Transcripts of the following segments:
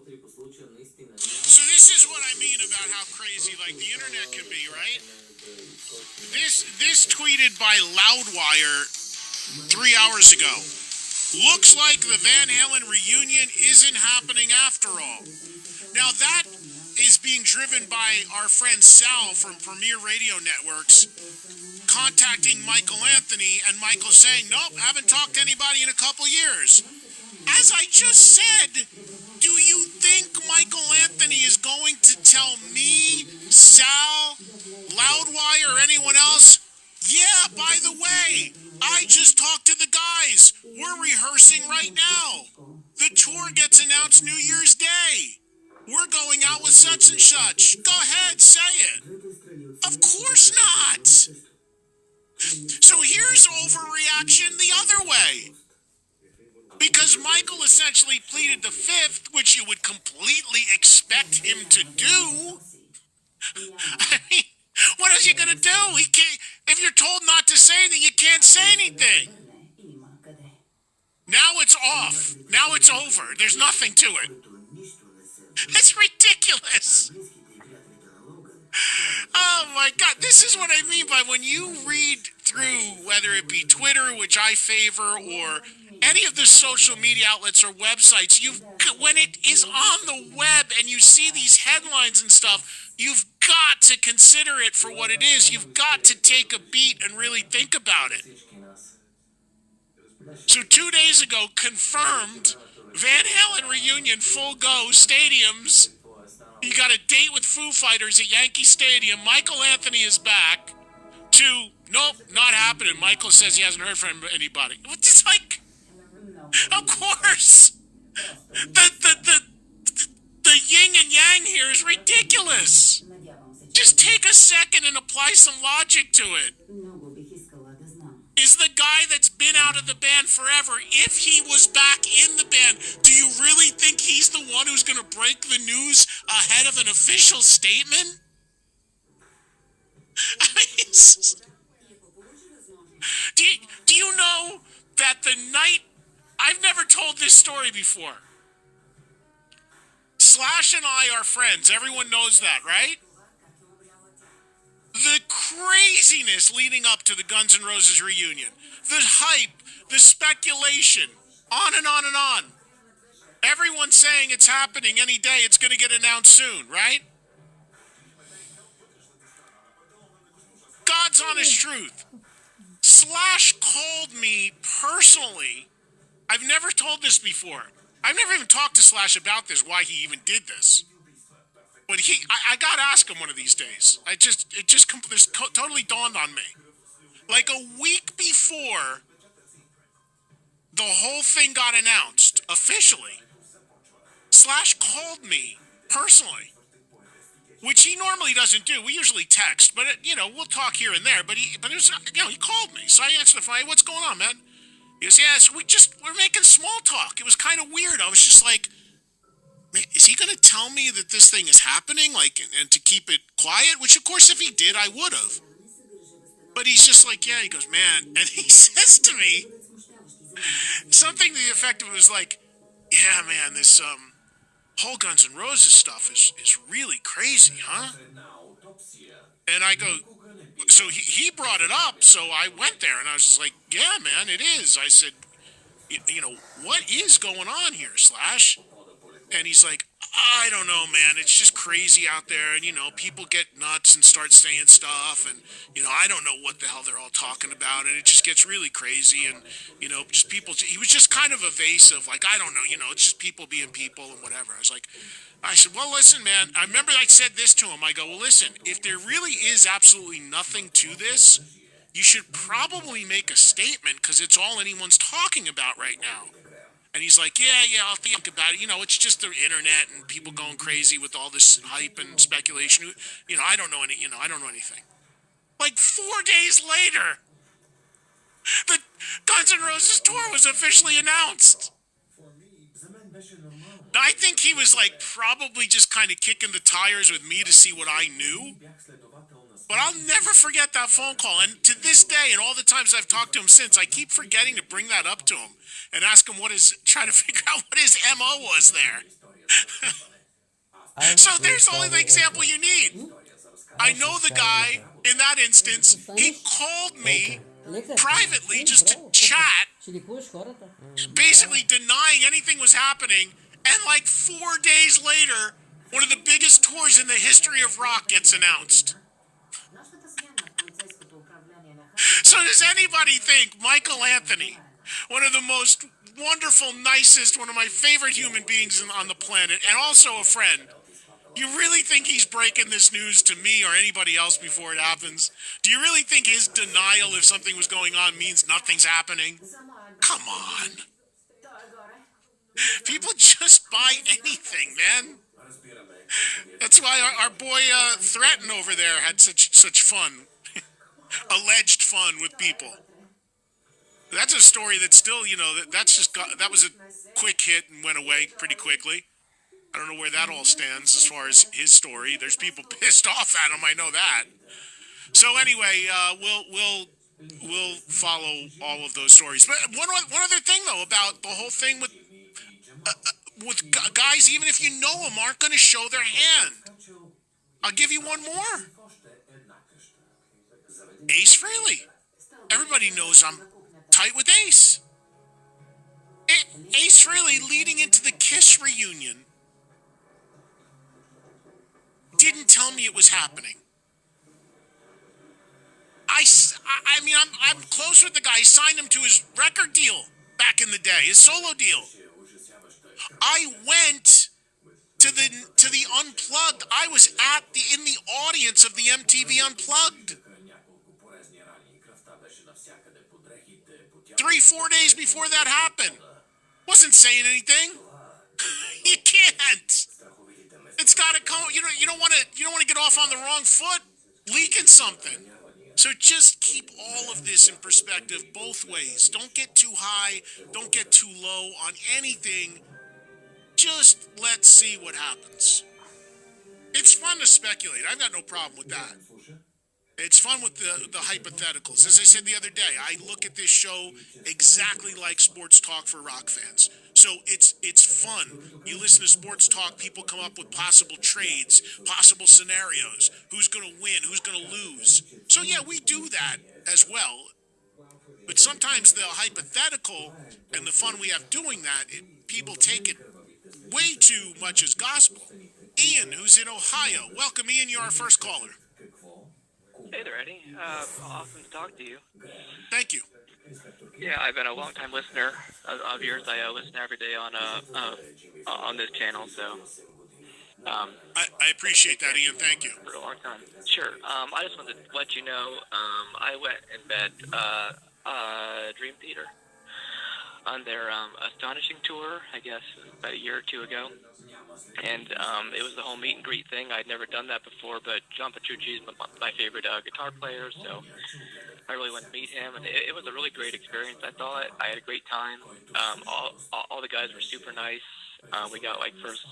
So this is what I mean about how crazy, like, the internet can be, right? This tweeted by Loudwire 3 hours ago. Looks like the Van Halen reunion isn't happening after all. Now that is being driven by our friend Sal from Premier Radio Networks contacting Michael Anthony, and Michael saying, nope, haven't talked to anybody in a couple years. As I just said, do you think Michael Anthony is going to tell me, Sal, Loudwire, or anyone else, yeah, by the way, I just talked to the guys. We're rehearsing right now. The tour gets announced New Year's Day. We're going out with such and such. Go ahead, say it. Of course not. So here's overreaction the other way. Because Michael essentially pleaded the fifth, which you would completely expect him to do. I mean, what is he going to do? He can't. If you're told not to say anything, you can't say anything. Now it's off. Now it's over. There's nothing to it. It's ridiculous. Oh my God. This is what I mean by when you read through, whether it be Twitter, which I favor, or any of the social media outlets or websites, when it is on the web and you see these headlines and stuff, you've got to consider it for what it is. You've got to take a beat and really think about it. So 2 days ago, confirmed, Van Halen reunion, full go, stadiums. You got a date with Foo Fighters at Yankee Stadium. Michael Anthony is back. To, nope, not happening. Michael says he hasn't heard from anybody. It's like, of course. The yin and yang here is ridiculous. Just take a second and apply some logic to it. Is the guy that's been out of the band forever, if he was back in the band, do you really think he's the one who's going to break the news ahead of an official statement? I mean, do you know that the night... I've never told this story before. Slash and I are friends. Everyone knows that, right? The craziness leading up to the Guns N' Roses reunion. The hype, the speculation, on and on and on. Everyone's saying it's happening any day. It's going to get announced soon, right? God's honest truth. Slash called me personally. I've never told this before. I've never even talked to Slash about this, why he even did this. But I got to ask him one of these days. This totally dawned on me. Like a week before the whole thing got announced, officially, Slash called me personally, which he normally doesn't do. We usually text, but we'll talk here and there. But he called me, so I answered the phone. Hey, what's going on, man? He goes, yeah, so we're making small talk. It was kind of weird. I was just like, man, is he going to tell me that this thing is happening, like, and to keep it quiet? Which, of course, if he did, I would have. But he's just like, yeah. He goes, man, and he says to me something to the effect of, it was like, yeah, man, this whole Guns N' Roses stuff is really crazy, huh? And I go, so he brought it up, so I went there, and I was just like, yeah, man, it is. I said, what is going on here, Slash? And he's like, I don't know, man. It's just crazy out there, and, people get nuts and start saying stuff, and, I don't know what the hell they're all talking about, and it just gets really crazy, and, just people, he was just kind of evasive, like, I don't know, it's just people being people and whatever. I said, well, listen, man, I remember I said this to him. I go, well, listen, if there really is absolutely nothing to this, you should probably make a statement, because it's all anyone's talking about right now. And he's like, yeah, I'll think about it. It's just the internet and people going crazy with all this hype and speculation. I don't know anything. Like 4 days later, the Guns N' Roses tour was officially announced. I think he was like probably just kind of kicking the tires with me to see what I knew. But I'll never forget that phone call. And to this day, and all the times I've talked to him since, I keep forgetting to bring that up to him and ask him try to figure out what his MO was there. So there's only the example you need. I know the guy in that instance. He called me privately just to chat, basically denying anything was happening. And like 4 days later, one of the biggest tours in the history of rock gets announced. So does anybody think Michael Anthony, one of the most wonderful, nicest, one of my favorite human beings on the planet, and also a friend, you really think he's breaking this news to me or anybody else before it happens? Do you really think his denial if something was going on means nothing's happening? Come on. People just buy anything, man. That's why our boy Threaten over there had such fun. Alleged fun with people. That's a story that still, that was a quick hit and went away pretty quickly. I don't know where that all stands as far as his story. There's people pissed off at him. I know that. So anyway, we'll follow all of those stories. But one other thing though about the whole thing with guys, even if you know them, aren't going to show their hand. I'll give you one more. Ace Frehley. Everybody knows I'm tight with Ace. Ace Frehley leading into the Kiss reunion didn't tell me it was happening. I mean, I'm close with the guy. I signed him to his record deal back in the day, his solo deal. I went to the Unplugged. I was in the audience of the MTV Unplugged. 3-4 days before that happened. Wasn't saying anything. You can't. It's got to come. You don't want to get off on the wrong foot, leaking something. So just keep all of this in perspective both ways. Don't get too high. Don't get too low on anything. Just let's see what happens. It's fun to speculate. I've got no problem with that. It's fun with the hypotheticals. As I said the other day, I look at this show exactly like sports talk for rock fans. So it's fun. You listen to sports talk, people come up with possible trades, possible scenarios, who's going to win, who's going to lose. So yeah, we do that as well. But sometimes the hypothetical and the fun we have doing that, people take it way too much as gospel. Ian, who's in Ohio. Welcome, Ian. You're our first caller. Hey there, Eddie. Awesome to talk to you. Thank you. Yeah, I've been a long-time listener of yours. I listen every day on this channel, so... I appreciate that, Ian. Thank you. For a long time. Sure. I just wanted to let you know, I went and met Dream Theater on their Astonishing tour, I guess, about a year or two ago. And it was the whole meet and greet thing. I'd never done that before, but John Petrucci is my favorite guitar player, so I really went to meet him. And it was a really great experience, I thought. I had a great time. All the guys were super nice. We got, first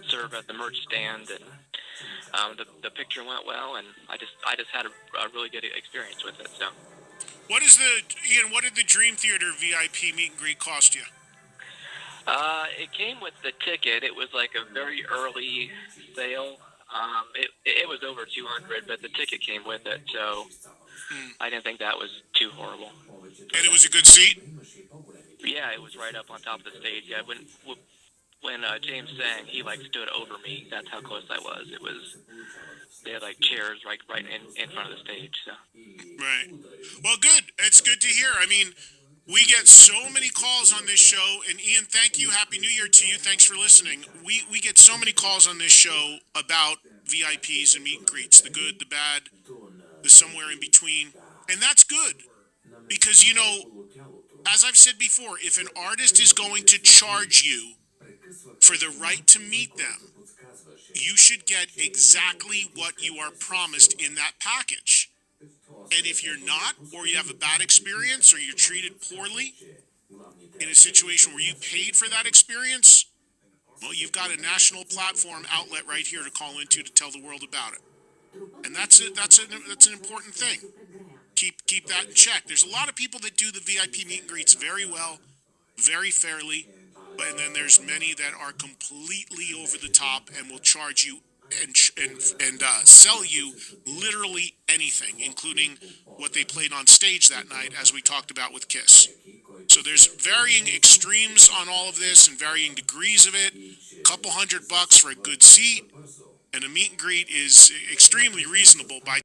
serve at the merch stand, and the picture went well, and I just had a really good experience with it, so. Ian, what did the Dream Theater VIP meet and greet cost you? It came with the ticket. It was like a very early sale. It was over $200, but the ticket came with it, so I didn't think that was too horrible. And it was a good seat? Yeah, it was right up on top of the stage. Yeah, when James sang, he stood over me. That's how close I was. They had chairs right in front of the stage. So. Right. Well, good. It's good to hear. I mean, we get so many calls on this show, and Ian, thank you. Happy New Year to you. Thanks for listening. We get so many calls on this show about VIPs and meet and greets, the good, the bad, the somewhere in between. And that's good because, as I've said before, if an artist is going to charge you for the right to meet them, you should get exactly what you are promised in that package. And if you're not, or you have a bad experience, or you're treated poorly in a situation where you paid for that experience, well, you've got a national platform outlet right here to call into to tell the world about it. And that's an important thing. Keep that in check. There's a lot of people that do the VIP meet and greets very well, very fairly. and then there's many that are completely over the top and will charge you and sell you literally anything, including what they played on stage that night, as we talked about with Kiss. So there's varying extremes on all of this and varying degrees of it. A couple $100 for a good seat, and a meet and greet is extremely reasonable by